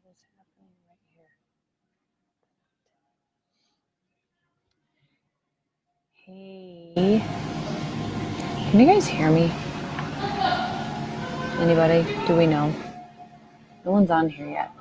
is happening right here? Hey, can you guys hear me? Anybody? Do we know? No one's on here yet.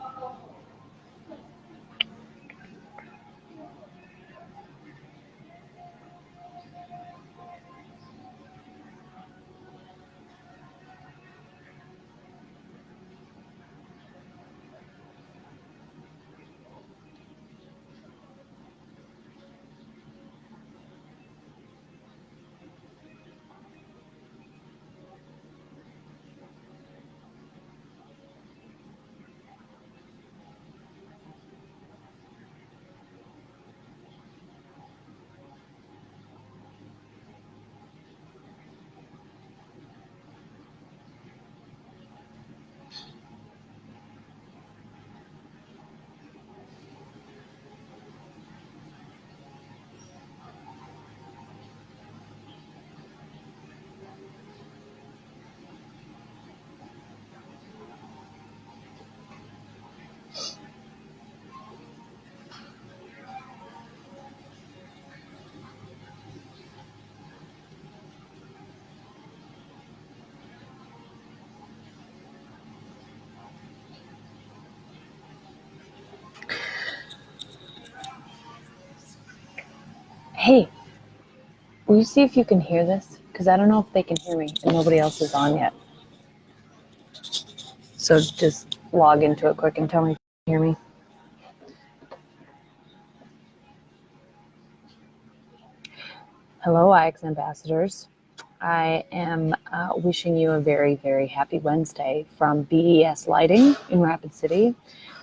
Hey, will you see if you can hear this? Because I don't know if they can hear me and nobody else is on yet. So just log into it quick and tell me if you can hear me. Hello, IX ambassadors. I am wishing you a very, very happy Wednesday from BES Lighting in Rapid City.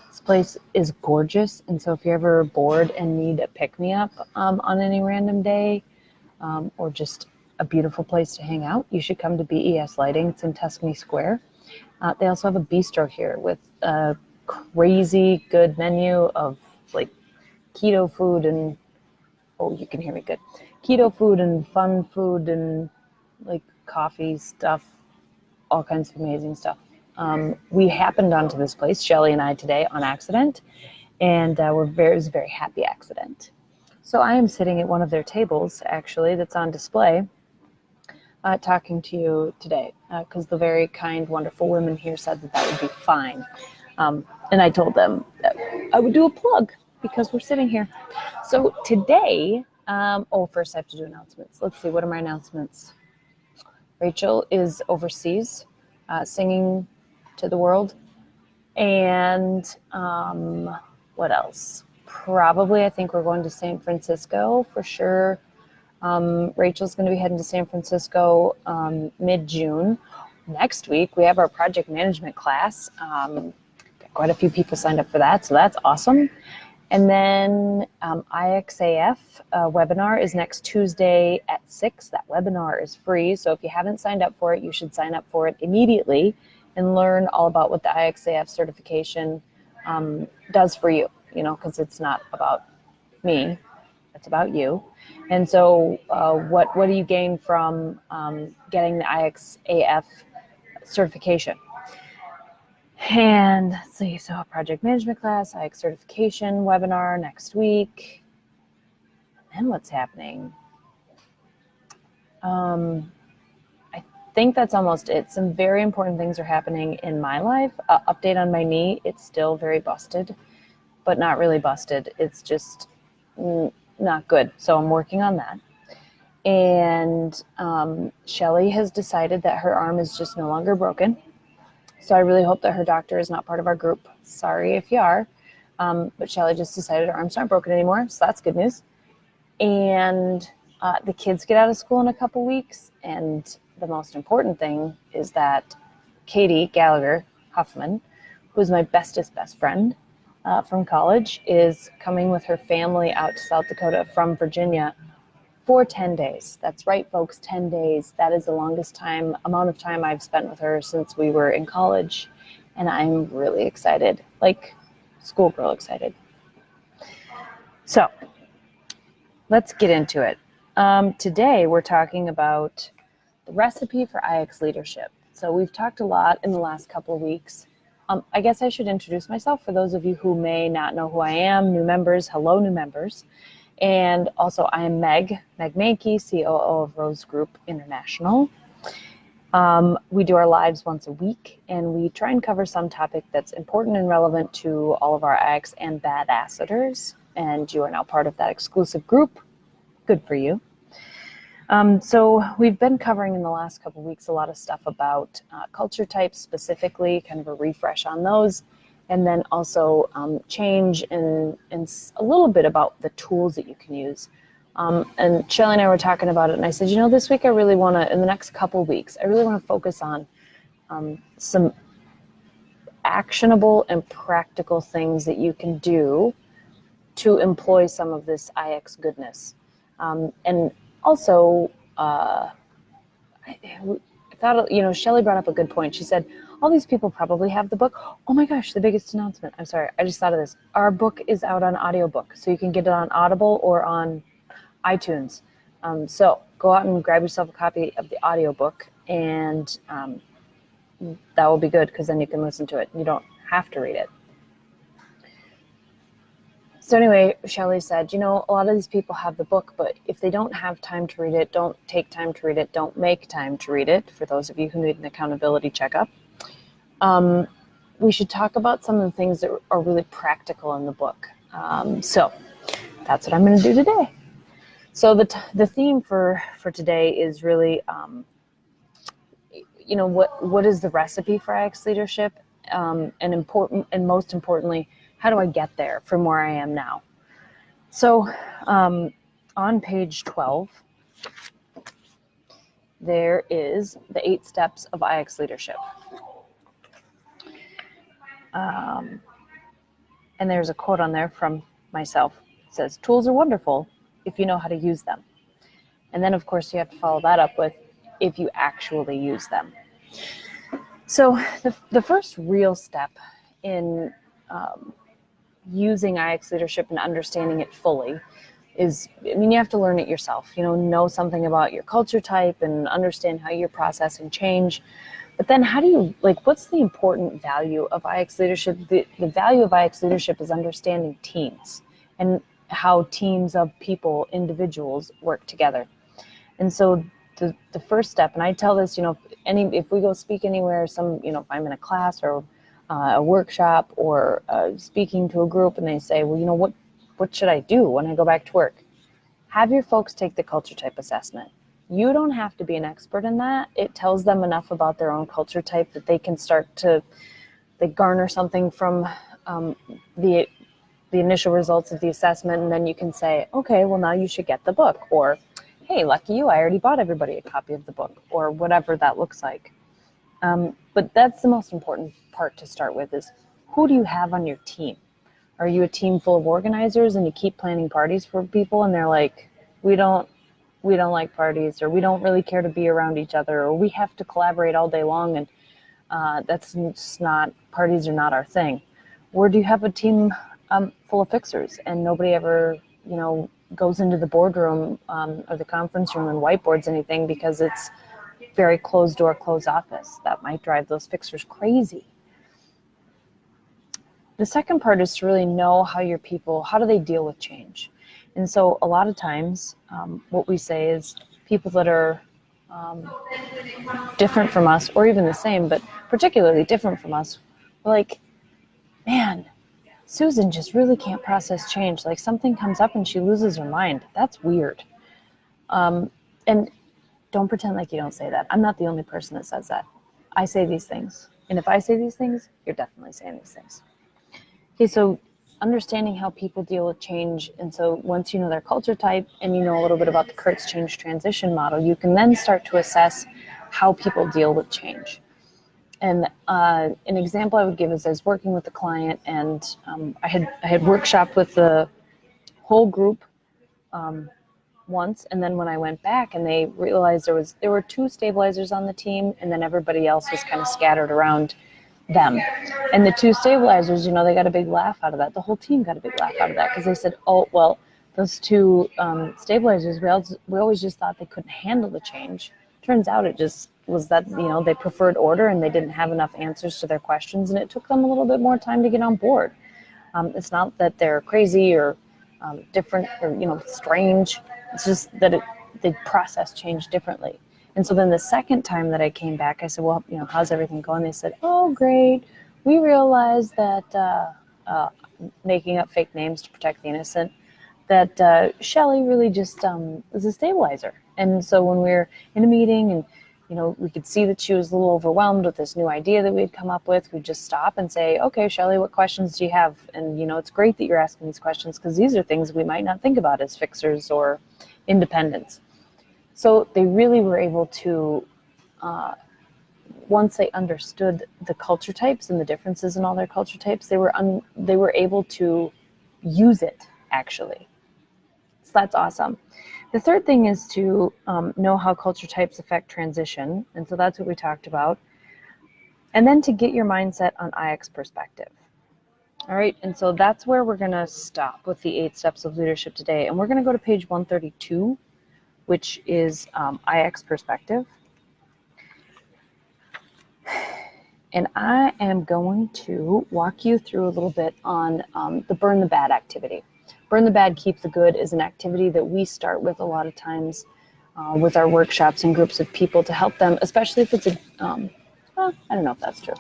This place is gorgeous, and so if you're ever bored and need a pick-me-up on any random day, or just a beautiful place to hang out, you should come to BES Lighting. It's in Tuscany Square. They also have a bistro here with a crazy good menu of like keto food and, oh, you can hear me good, keto food and fun food and like coffee stuff, all kinds of amazing stuff. We happened onto this place, Shelly and I, today on accident, and it was a very happy accident. So I am sitting at one of their tables, actually, that's on display, talking to you today, because the very kind, wonderful women here said that would be fine. And I told them that I would do a plug because we're sitting here. So today, first I have to do announcements. Let's see, what are my announcements? Rachel is overseas singing to the world. And what else? Probably, I think we're going to San Francisco for sure. Rachel's going to be heading to San Francisco mid-June. Next week, we have our project management class. Quite a few people signed up for that, so that's awesome. And then IXAF webinar is next Tuesday at 6. That webinar is free, so if you haven't signed up for it, you should sign up for it immediately and learn all about what the IXAF certification does for you, because it's not about me, it's about you. And so what do you gain from getting the IXAF certification? And let's see, so a project management class, IX certification webinar next week. And what's happening? I think that's almost it. Some very important things are happening in my life. Update on my knee. It's still very busted, but not really busted. It's just not good. So I'm working on that. And Shelly has decided that her arm is just no longer broken. So I really hope that her doctor is not part of our group. Sorry if you are. But Shelly just decided her arm's not broken anymore. So that's good news. And the kids get out of school in a couple weeks. And the most important thing is that Katie Gallagher Huffman, who's my best friend from college, is coming with her family out to South Dakota from Virginia for 10 days. That's right, folks, 10 days. That is the longest amount of time I've spent with her since we were in college. And I'm really excited, like schoolgirl excited. So let's get into it. Today we're talking about the recipe for IX leadership. So we've talked a lot in the last couple of weeks I guess I should introduce myself for those of you who may not know who I am, new members. Hello, new members. And also, I am Meg Mankey, COO of Rose Group International. We do our lives once a week, and we try and cover some topic that's important and relevant to all of our IX and badassadors. And you are now part of that exclusive group. Good for you. So we've been covering in the last couple of weeks a lot of stuff about culture types specifically, kind of a refresh on those, and then also change and a little bit about the tools that you can use. And Shelly and I were talking about it, and I said, this week I really want to, in the next couple of weeks, I really want to focus on some actionable and practical things that you can do to employ some of this IX goodness. And also, I thought, Shelly brought up a good point. She said, all these people probably have the book. Oh my gosh, the biggest announcement. I'm sorry, I just thought of this. Our book is out on audiobook, so you can get it on Audible or on iTunes. So go out and grab yourself a copy of the audiobook, and that will be good because then you can listen to it. You don't have to read it. So anyway, Shelly said, a lot of these people have the book, but if they don't have time to read it, don't take time to read it, don't make time to read it, for those of you who need an accountability checkup. We should talk about some of the things that are really practical in the book. So that's what I'm going to do today. So the theme for today is really, what is the recipe for IX leadership? And most importantly, how do I get there from where I am now? So on page 12, there is the 8 steps of IX leadership. And there's a quote on there from myself. It says, tools are wonderful if you know how to use them. And then, of course, you have to follow that up with if you actually use them. So the first real step in using IX leadership and understanding it fully is, you have to learn it yourself, know something about your culture type and understand how you're processing change. But then how do you, what's the important value of IX leadership? The value of IX leadership is understanding teams and how teams of people, individuals, work together. And so the first step, and I tell this, if we go speak anywhere, if I'm in a class or a workshop or speaking to a group, and they say, well, what should I do when I go back to work? Have your folks take the culture type assessment. You don't have to be an expert in that. It tells them enough about their own culture type that they can start to garner something from the initial results of the assessment, and then you can say, okay, well, now you should get the book, or hey, lucky you, I already bought everybody a copy of the book, or whatever that looks like. But that's the most important part to start with, is who do you have on your team? Are you a team full of organizers and you keep planning parties for people and they're like, we don't like parties, or we don't really care to be around each other, or we have to collaborate all day long, and that's just not, parties are not our thing? Or do you have a team full of fixers and nobody ever, goes into the boardroom or the conference room and whiteboards anything because it's very closed door, closed office? That might drive those fixers crazy. The second part is to really know how your people, how do they deal with change? And so a lot of times what we say is people that are different from us, or even the same, but particularly different from us, we're like, man, Susan just really can't process change. Like, something comes up and she loses her mind. That's weird. And don't pretend like you don't say that. I'm not the only person that says that. I say these things. And if I say these things, you're definitely saying these things. Okay, so understanding how people deal with change. And so once you know their culture type and you know a little bit about the Kurtz change transition model, you can then start to assess how people deal with change. And an example I would give is I was working with a client, and I had workshopped with the whole group once, and then when I went back and they realized there were 2 stabilizers on the team, and then everybody else was kind of scattered around them. And the 2 stabilizers, they got a big laugh out of that. The whole team got a big laugh out of that because they said, oh, well, those 2 stabilizers, we always just thought they couldn't handle the change. Turns out it just was that, they preferred order and they didn't have enough answers to their questions, and it took them a little bit more time to get on board. It's not that they're crazy or different or, strange. It's just that the process changed differently. And so then the second time that I came back, I said, well, how's everything going? They said, oh, great. We realized that making up fake names to protect the innocent, that Shelley really just was a stabilizer. And so when we were in a meeting and, we could see that she was a little overwhelmed with this new idea that we had come up with, we'd just stop and say, okay, Shelley, what questions do you have? And, it's great that you're asking these questions because these are things we might not think about as fixers or independents. So they really were able to, once they understood the culture types and the differences in all their culture types, they were able to use it, actually. So that's awesome. The third thing is to know how culture types affect transition. And so that's what we talked about. And then to get your mindset on IX perspective. All right. And so that's where we're going to stop with the 8 steps of leadership today. And we're going to go to page 132, which is IX perspective. And I am going to walk you through a little bit on the burn the bad activity. Burn the bad, keep the good is an activity that we start with a lot of times with our workshops and groups of people to help them, especially if it's I don't know if that's true.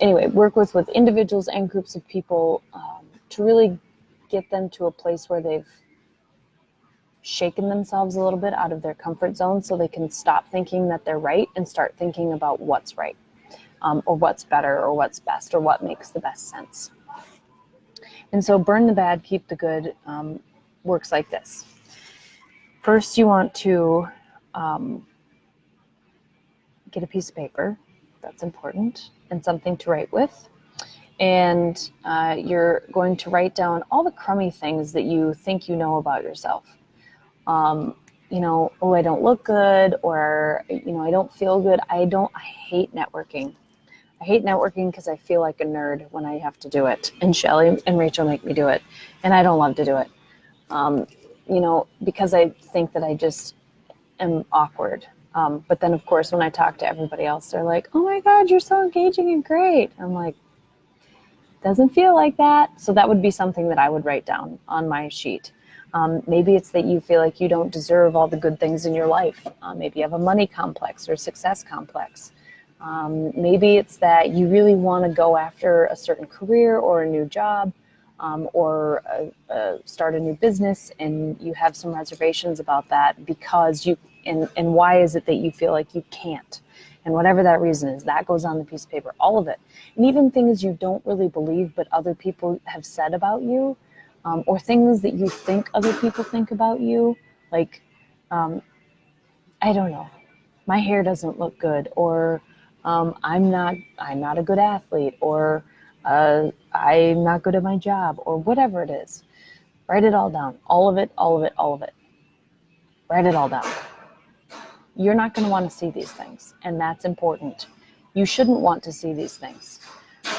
Anyway, work with individuals and groups of people to really get them to a place where they've shaken themselves a little bit out of their comfort zone so they can stop thinking that they're right and start thinking about what's right, or what's better, or what's best, or what makes the best sense. And so burn the bad, keep the good works like this. First, you want to get a piece of paper. That's important, and something to write with. And you're going to write down all the crummy things that you think you know about yourself. Oh, I don't look good, or, I don't feel good. I hate networking. I hate networking because I feel like a nerd when I have to do it. And Shelley and Rachel make me do it. And I don't love to do it, because I think that I just am awkward. But then, of course, when I talk to everybody else, they're like, oh, my God, you're so engaging and great. I'm like, doesn't feel like that. So that would be something that I would write down on my sheet. Maybe it's that you feel like you don't deserve all the good things in your life. Maybe you have a money complex or success complex. Maybe it's that you really want to go after a certain career or a new job, or start a new business, and you have some reservations about that because and why is it that you feel like you can't? And whatever that reason is, that goes on the piece of paper, all of it. And even things you don't really believe but other people have said about you, or things that you think other people think about you, like, I don't know, my hair doesn't look good, or I'm not a good athlete, or I'm not good at my job, or whatever it is. Write it all down. All of it, all of it, all of it. Write it all down. You're not going to want to see these things, and that's important. You shouldn't want to see these things,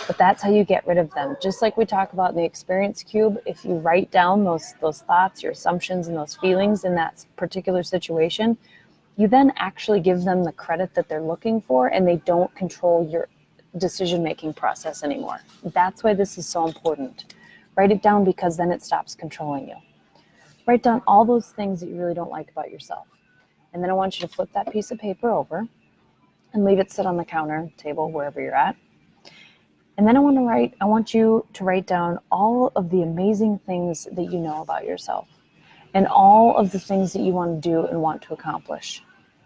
but that's how you get rid of them. Just like we talk about in the experience cube, if you write down those thoughts, your assumptions, and those feelings in that particular situation, you then actually give them the credit that they're looking for, and they don't control your decision-making process anymore. That's why this is so important. Write it down, because then it stops controlling you. Write down all those things that you really don't like about yourself. And then I want you to flip that piece of paper over and leave it sit on the counter, table, wherever you're at. And then I want you to write down all of the amazing things that you know about yourself, and all of the things that you want to do and want to accomplish.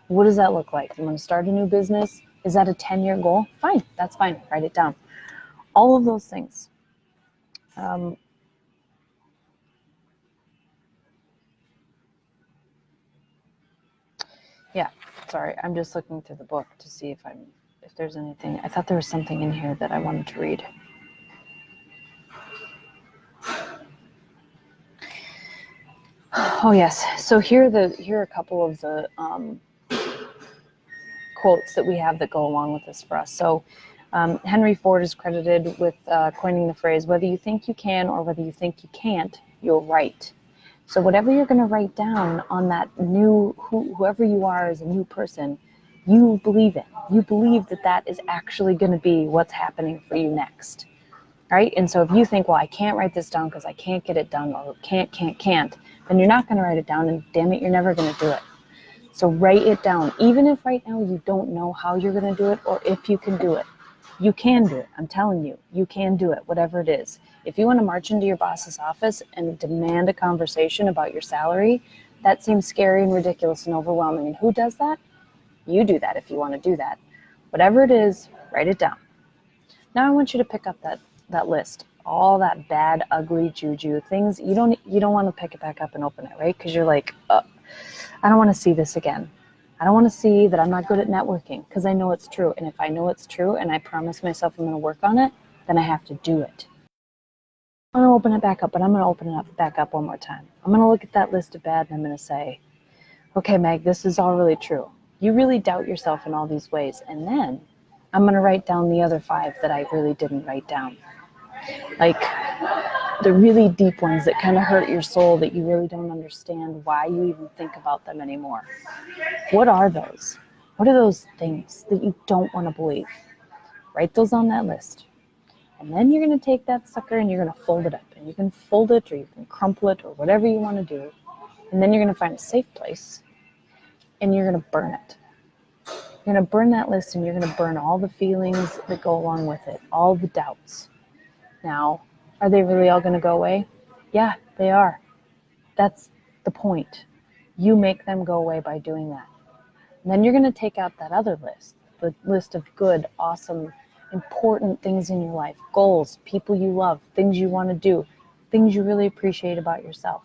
What does that look like? You want to start a new business? Is that a 10-year goal? Fine, that's fine. Write it down. All of those things. Yeah, sorry. I'm just looking through the book to see if there's anything. I thought there was something in here that I wanted to read. Oh yes. So here are a couple of the quotes that we have that go along with this for us. So Henry Ford is credited with coining the phrase, whether you think you can or whether you think you can't, you're right. So whatever you're going to write down on that new, whoever you are as a new person, you believe in. You believe that that is actually going to be what's happening for you next. Right? And so if you think, well, I can't write this down because I can't get it done, or can't, then you're not going to write it down, and damn it, you're never going to do it. So write it down. Even if right now you don't know how you're going to do it or if you can do it, you can do it. I'm telling you, you can do it, whatever it is. If you want to march into your boss's office and demand a conversation about your salary, that seems scary and ridiculous and overwhelming. And who does that? You do that if you want to do that. Whatever it is, write it down. Now I want you to pick up that list, all that bad, ugly juju things. You don't want to pick it back up and open it, right? Because you're like, I don't want to see this again. I don't want to see that I'm not good at networking, because I know it's true. And if I know it's true and I promise myself I'm going to work on it, then I have to do it. I'm going to open it back up, but I'm going to open it back up one more time. I'm going to look at that list of bad and I'm going to say, okay, Meg, this is all really true. You really doubt yourself in all these ways. And then I'm going to write down the other 5 that I really didn't write down. Like the really deep ones that kind of hurt your soul, that you really don't understand why you even think about them anymore. What are those? What are those things that you don't want to believe? Write those on that list. And then you're going to take that sucker and you're going to fold it up. And you can fold it or you can crumple it or whatever you want to do. And then you're going to find a safe place and you're going to burn it. You're going to burn that list and you're going to burn all the feelings that go along with it, all the doubts. Now, are they really all going to go away? Yeah, they are. That's the point. You make them go away by doing that. And then you're going to take out that other list, the list of good, awesome, important things in your life, goals, people you love, things you want to do, things you really appreciate about yourself.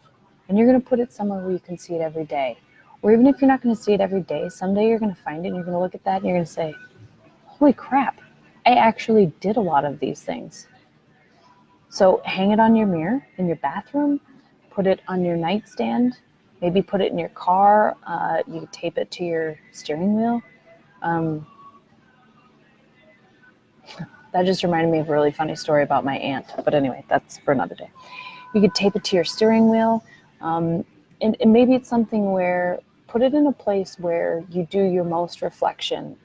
And you're going to put it somewhere where you can see it every day. Or even if you're not going to see it every day, someday you're going to find it and you're going to look at that and you're going to say, holy crap, I actually did a lot of these things. So hang it on your mirror in your bathroom, put it on your nightstand, maybe put it in your car. You could tape it to your steering wheel. That just reminded me of a really funny story about my aunt. But anyway, that's for another day. You could tape it to your steering wheel. And maybe it's something where, put it in a place where you do your most reflection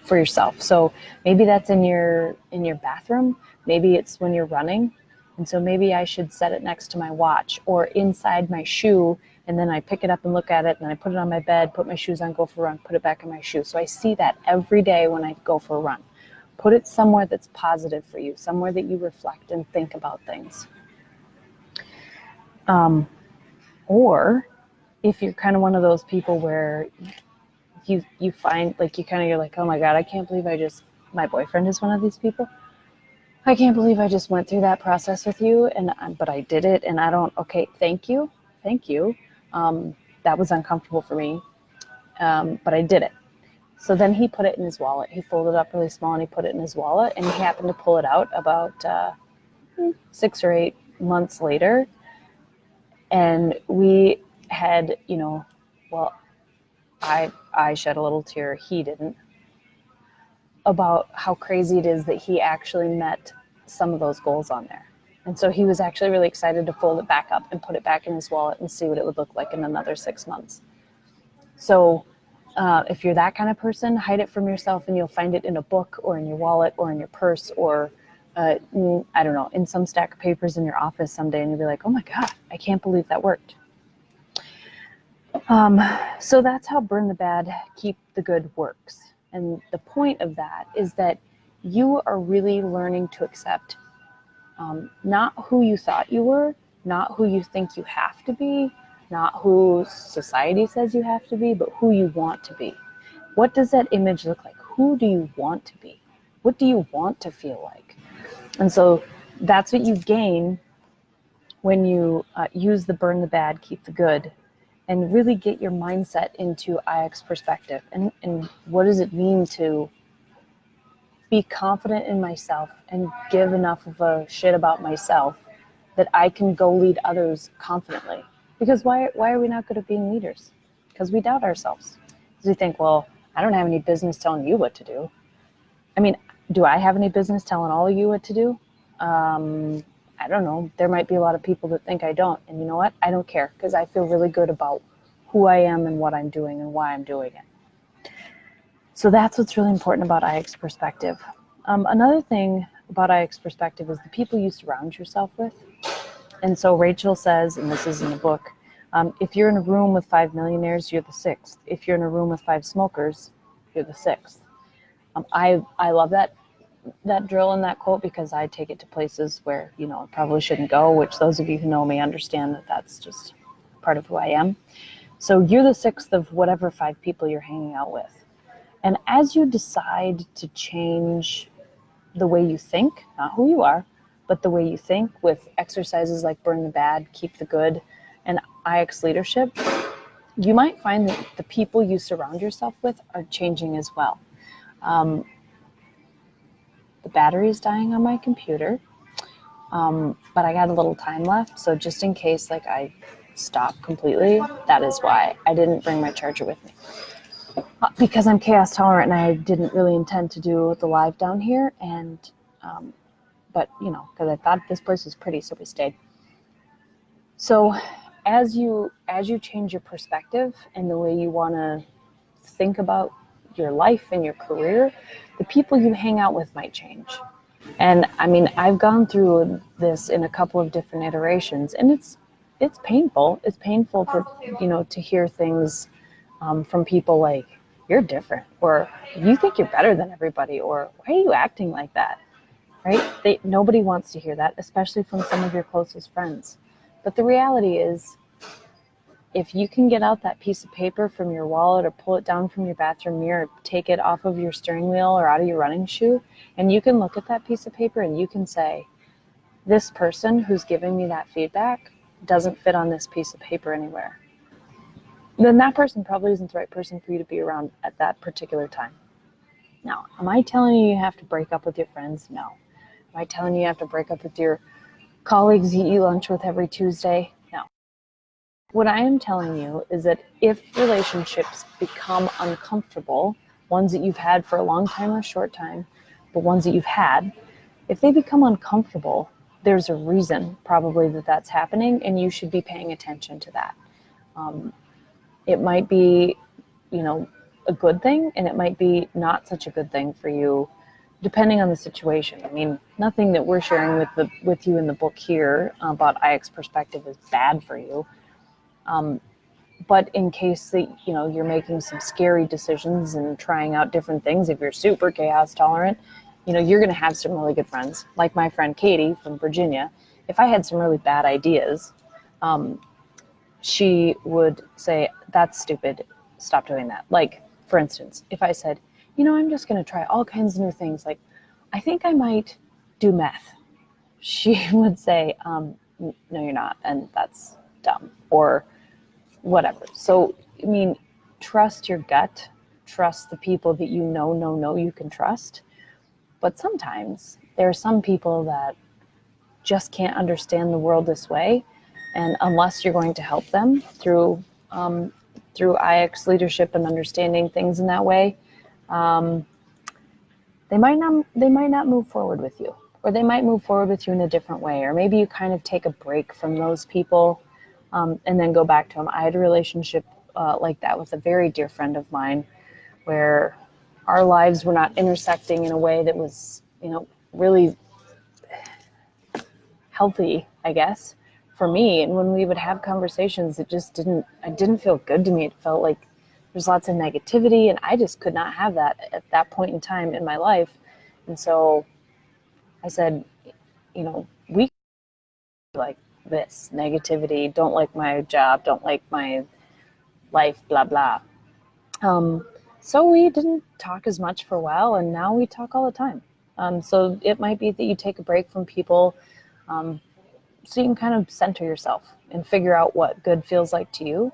for yourself. So maybe that's in your bathroom. Maybe it's when you're running. And so maybe I should set it next to my watch or inside my shoe. And then I pick it up and look at it. And then I put it on my bed, put my shoes on, go for a run, put it back in my shoe. So I see that every day when I go for a run. Put it somewhere that's positive for you, somewhere that you reflect and think about things. Or if you're kind of one of those people where you find like you're like, oh my God, I can't believe my boyfriend is one of these people. I can't believe I just went through that process with you, but I did it, and thank you. That was uncomfortable for me, but I did it. So then he put it in his wallet. He folded it up really small and he put it in his wallet, and he happened to pull it out about 6 or 8 months later. And we had, I shed a little tear. He didn't. About how crazy it is that he actually met some of those goals on there. And so he was actually really excited to fold it back up and put it back in his wallet and see what it would look like in another 6 months. So if you're that kind of person, hide it from yourself and you'll find it in a book or in your wallet or in your purse or, I don't know, in some stack of papers in your office someday, and you'll be like, oh my God, I can't believe that worked. So that's how burn the bad, keep the good works. And the point of that is that you are really learning to accept not who you thought you were, not who you think you have to be, not who society says you have to be, but who you want to be. What does that image look like? Who do you want to be? What do you want to feel like? And so that's what you gain when you use the burn the bad, keep the good, and really get your mindset into IX perspective. And what does it mean to be confident in myself and give enough of a shit about myself that I can go lead others confidently? Because why are we not good at being leaders? Because we doubt ourselves. Because we think, well, I don't have any business telling you what to do. I mean, do I have any business telling all of you what to do? I don't know, there might be a lot of people that think I don't. And you know what? I don't care, because I feel really good about who I am and what I'm doing and why I'm doing it. So that's what's really important about IX perspective. Another thing about IX perspective is the people you surround yourself with. And so Rachel says, and this is in the book, if you're in a room with 5 millionaires, you're the sixth. If you're in a room with 5 smokers, you're the sixth. I love that drill and that quote, because I take it to places where, you know, I probably shouldn't go, which those of you who know me understand that that's just part of who I am. So you're the sixth of whatever 5 people you're hanging out with. And as you decide to change the way you think, not who you are, but the way you think, with exercises like burn the bad, keep the good, and IX leadership, you might find that the people you surround yourself with are changing as well. The battery is dying on my computer, but I got a little time left, so just in case like I stop completely, that is why I didn't bring my charger with me. Because I'm chaos tolerant and I didn't really intend to do the live down here, and but you know, because I thought this place was pretty, so we stayed. So as you change your perspective and the way you want to think about your life and your career, the people you hang out with might change. And I mean, I've gone through this in a couple of different iterations, and it's painful. It's painful for, you know, to hear things from people like, you're different, or you think you're better than everybody, or why are you acting like that, right? Nobody wants to hear that, especially from some of your closest friends. But the reality is, if you can get out that piece of paper from your wallet, or pull it down from your bathroom mirror, take it off of your steering wheel or out of your running shoe, and you can look at that piece of paper and you can say, this person who's giving me that feedback doesn't fit on this piece of paper anywhere, then that person probably isn't the right person for you to be around at that particular time. Now, am I telling you you have to break up with your friends? No. Am I telling you you have to break up with your colleagues you eat lunch with every Tuesday? No. What I am telling you is that if relationships become uncomfortable, ones that you've had for a long time or a short time, but ones that you've had, if they become uncomfortable, there's a reason probably that that's happening, and you should be paying attention to that. It might be, you know, a good thing, and it might be not such a good thing for you, depending on the situation. I mean, nothing that we're sharing with you in the book here about IX perspective is bad for you. But in case that, you know, you're making some scary decisions and trying out different things, if you're super chaos tolerant, you know, you're going to have some really good friends. Like my friend Katie from Virginia, if I had some really bad ideas, she would say, that's stupid, stop doing that. Like, for instance, if I said, you know, I'm just going to try all kinds of new things, like, I think I might do meth, she would say, no, you're not, and that's dumb, or whatever. So, I mean, trust your gut, trust the people that you know you can trust. But sometimes there are some people that just can't understand the world this way. And unless you're going to help them through IX leadership and understanding things in that way, they might not move forward with you, or they might move forward with you in a different way. Or maybe you kind of take a break from those people and then go back to them. I had a relationship like that with a very dear friend of mine, where our lives were not intersecting in a way that was, you know, really healthy, I guess, for me. And when we would have conversations, it didn't feel good to me. It felt like there's lots of negativity, and I just could not have that at that point in time in my life. And so I said, you know, we like this negativity, don't like my job, don't like my life, blah, blah. So we didn't talk as much for a while, and now we talk all the time. So it might be that you take a break from people so you can kind of center yourself and figure out what good feels like to you.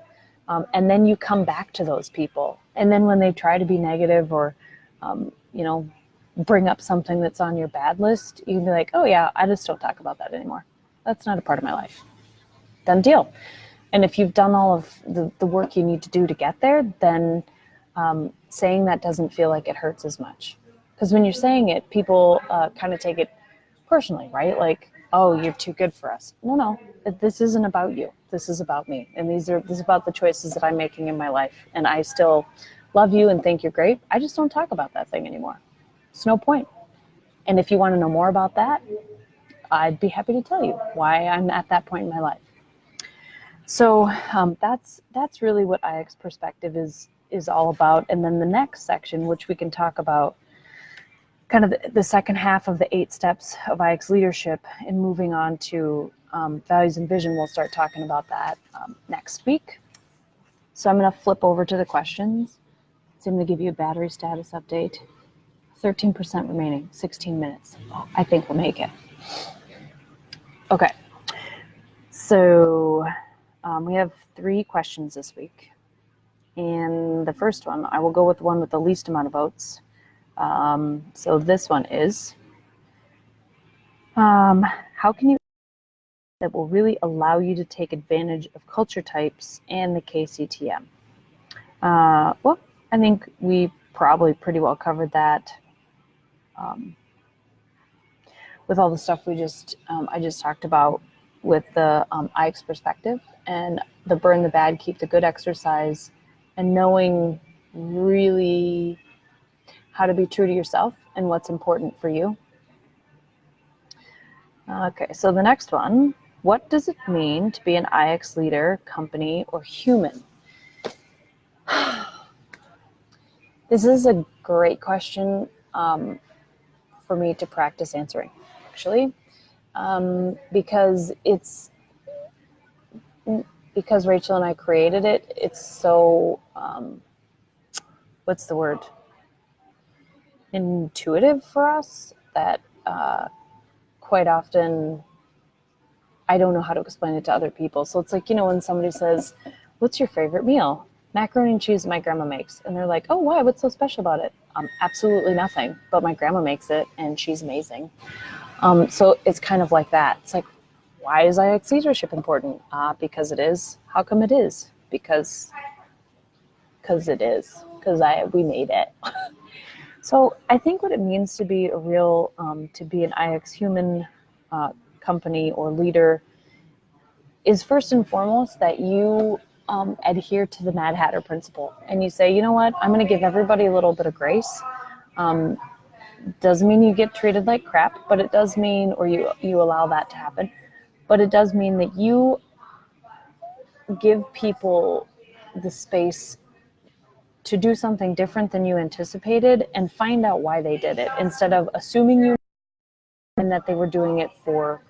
And then you come back to those people. And then when they try to be negative or, you know, bring up something that's on your bad list, you can be like, oh yeah, I just don't talk about that anymore. That's not a part of my life. Done deal. And if you've done all of the work you need to do to get there, then saying that doesn't feel like it hurts as much. Because when you're saying it, people kind of take it personally, right? Like, oh, you're too good for us. No, this isn't about you. This is about me. And this is about the choices that I'm making in my life. And I still love you and think you're great. I just don't talk about that thing anymore. It's no point. And if you want to know more about that, I'd be happy to tell you why I'm at that point in my life. So that's really what IX perspective is all about. And then the next section, which we can talk about, kind of the second half of the 8 steps of IX leadership, and moving on to values and vision. We'll start talking about that next week. So I'm going to flip over to the questions. So I'm going to give you a battery status update. 13% remaining, 16 minutes. I think we'll make it. Okay. So we have 3 questions this week. And the first one, I will go with the one with the least amount of votes. So this one is, how can you that will really allow you to take advantage of culture types and the KCTM? Well, I think we probably pretty well covered that with all the stuff I just talked about with the IX perspective and the burn the bad, keep the good exercise, and knowing really how to be true to yourself and what's important for you. Okay, so the next one, what does it mean to be an IX leader, company, or human? This is a great question for me to practice answering, actually, because Rachel and I created it. It's so, what's the word? Intuitive for us that quite often I don't know how to explain it to other people. So it's like, when somebody says, what's your favorite meal? Macaroni and cheese my grandma makes. And they're like, oh, why? What's so special about it? Absolutely nothing, but my grandma makes it and she's amazing. So it's kind of like that. It's like, why is IX leadership important? Because it is. How come it is? Because it is. Because we made it. So I think what it means to be to be an IX human, company, or leader is first and foremost that you adhere to the Mad Hatter principle. And you say, you know what, I'm going to give everybody a little bit of grace. Doesn't mean you get treated like crap, but it does mean, or you allow that to happen, but it does mean that you give people the space to do something different than you anticipated and find out why they did it, instead of assuming you and that they were doing it for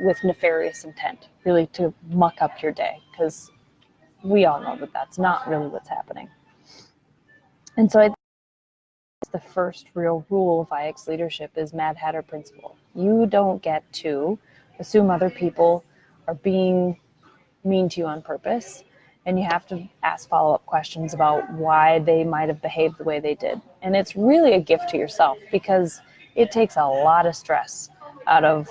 with nefarious intent, really to muck up your day, because we all know that that's not really what's happening. And so I think the first real rule of IX leadership is Mad Hatter principle. You don't get to assume other people are being mean to you on purpose, and you have to ask follow-up questions about why they might have behaved the way they did. And it's really a gift to yourself, because it takes a lot of stress out of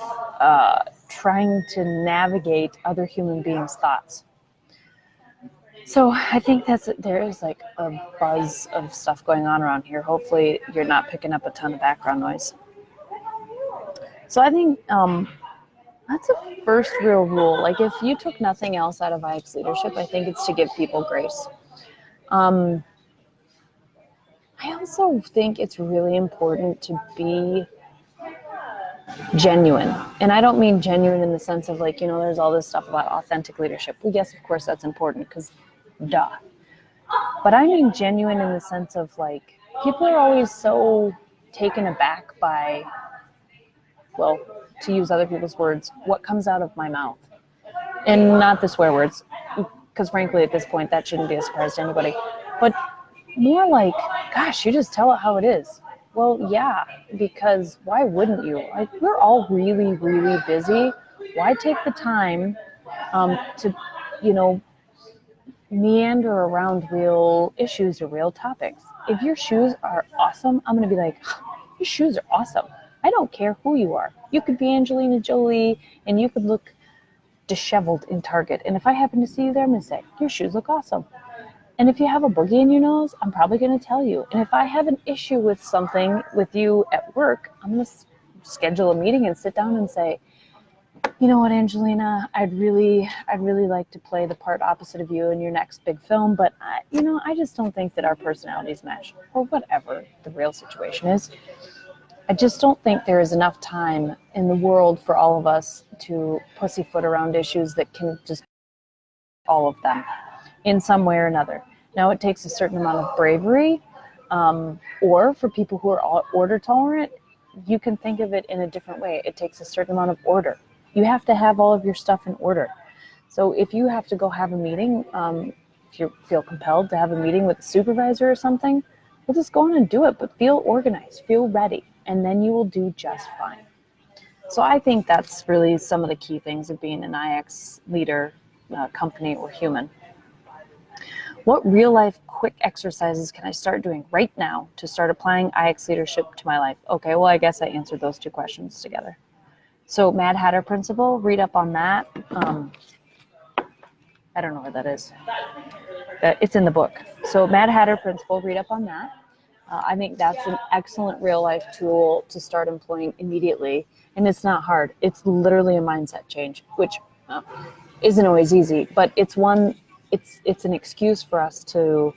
trying to navigate other human beings' thoughts. So I think there is like a buzz of stuff going on around here. Hopefully you're not picking up a ton of background noise. So I think that's a first real rule. Like, if you took nothing else out of IX leadership, I think it's to give people grace. I also think it's really important to be genuine. And I don't mean genuine in the sense of like, there's all this stuff about authentic leadership. Well, yes, of course, that's important, because duh. But I mean genuine in the sense of like, people are always so taken aback by, well, to use other people's words, what comes out of my mouth. And not the swear words, because frankly, at this point, that shouldn't be a surprise to anybody. But more like, gosh, you just tell it how it is. Well, yeah, because why wouldn't you? Like, we're all really, really busy. Why take the time to, meander around real issues or real topics? If your shoes are awesome, I'm going to be like, your shoes are awesome. I don't care who you are. You could be Angelina Jolie and you could look disheveled in Target. And if I happen to see you there, I'm going to say, your shoes look awesome. And if you have a boogie in your nose, I'm probably going to tell you. And if I have an issue with something with you at work, I'm going to schedule a meeting and sit down and say, you know what, Angelina, I'd really like to play the part opposite of you in your next big film, but I just don't think that our personalities mesh, or whatever the real situation is. I just don't think there is enough time in the world for all of us to pussyfoot around issues that can just all of them in some way or another. Now, it takes a certain amount of bravery, or for people who are order tolerant, you can think of it in a different way. It takes a certain amount of order. You have to have all of your stuff in order. So if you have to go have a meeting, if you feel compelled to have a meeting with a supervisor or something, well, just go on and do it, but feel organized, feel ready, and then you will do just fine. So I think that's really some of the key things of being an IX leader, company, or human. What real-life quick exercises can I start doing right now to start applying IX leadership to my life? Okay, well, I guess I answered those two questions together. So Mad Hatter Principle, read up on that. I don't know where that is. It's in the book. So Mad Hatter Principle, read up on that. I think that's an excellent real-life tool to start employing immediately. And it's not hard. It's literally a mindset change, which isn't always easy, but it's an excuse for us to,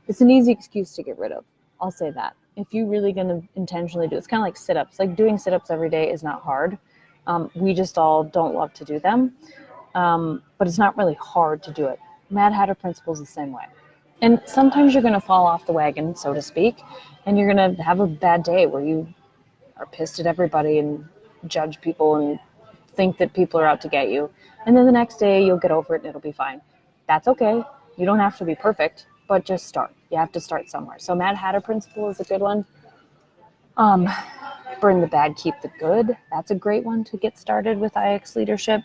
it's an easy excuse to get rid of. I'll say that. If you're really going to intentionally do it, it's kind of like sit-ups. Like doing sit-ups every day is not hard. We just all don't love to do them. But it's not really hard to do it. Mad Hatter Principle is the same way. And sometimes you're going to fall off the wagon, so to speak, and you're going to have a bad day where you are pissed at everybody and judge people and think that people are out to get you. And then the next day you'll get over it and it'll be fine. That's okay. You don't have to be perfect, but just start. You have to start somewhere. So Mad Hatter Principle is a good one. Burn the bad, keep the good. That's a great one to get started with IX leadership.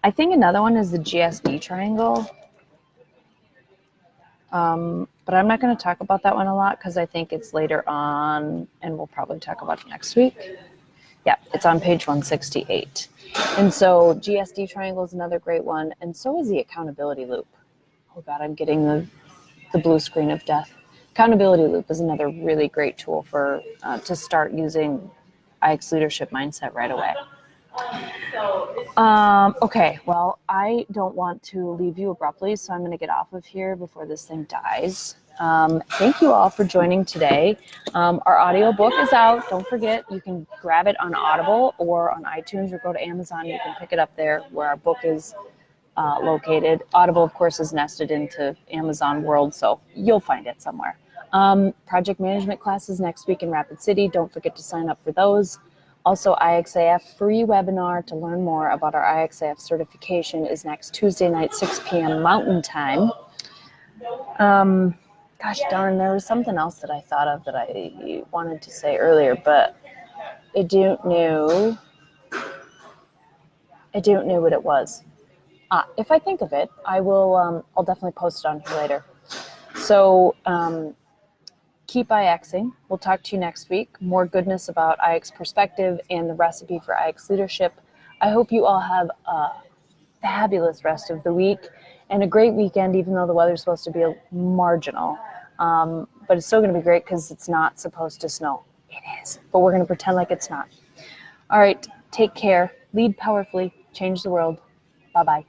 I think another one is the GSD triangle. But I'm not going to talk about that one a lot because I think it's later on and we'll probably talk about it next week. Yeah, it's on page 168. And so GSD triangle is another great one. And so is the accountability loop. Oh God, I'm getting the blue screen of death. Accountability loop is another really great tool for to start using IX leadership mindset right away. Okay, well, I don't want to leave you abruptly, so I'm going to get off of here before this thing dies. Thank you all for joining today. Our audio book is out. Don't forget, you can grab it on Audible or on iTunes or go to Amazon. You can pick it up there where our book is located. Audible, of course, is nested into Amazon world, so you'll find it somewhere. Project management classes next week in Rapid City. Don't forget to sign up for those. Also, IXAF free webinar to learn more about our IXAF certification is next Tuesday night, 6 p.m. Mountain Time. Gosh darn, there was something else that I thought of that I wanted to say earlier, but I don't know what it was. If I think of it, I will. I'll definitely post it on here later. So keep IXing. We'll talk to you next week. More goodness about IX perspective and the recipe for IX leadership. I hope you all have a fabulous rest of the week and a great weekend, even though the weather's supposed to be marginal. But it's still going to be great because it's not supposed to snow. It is, but we're going to pretend like it's not. All right, take care. Lead powerfully. Change the world. Bye-bye.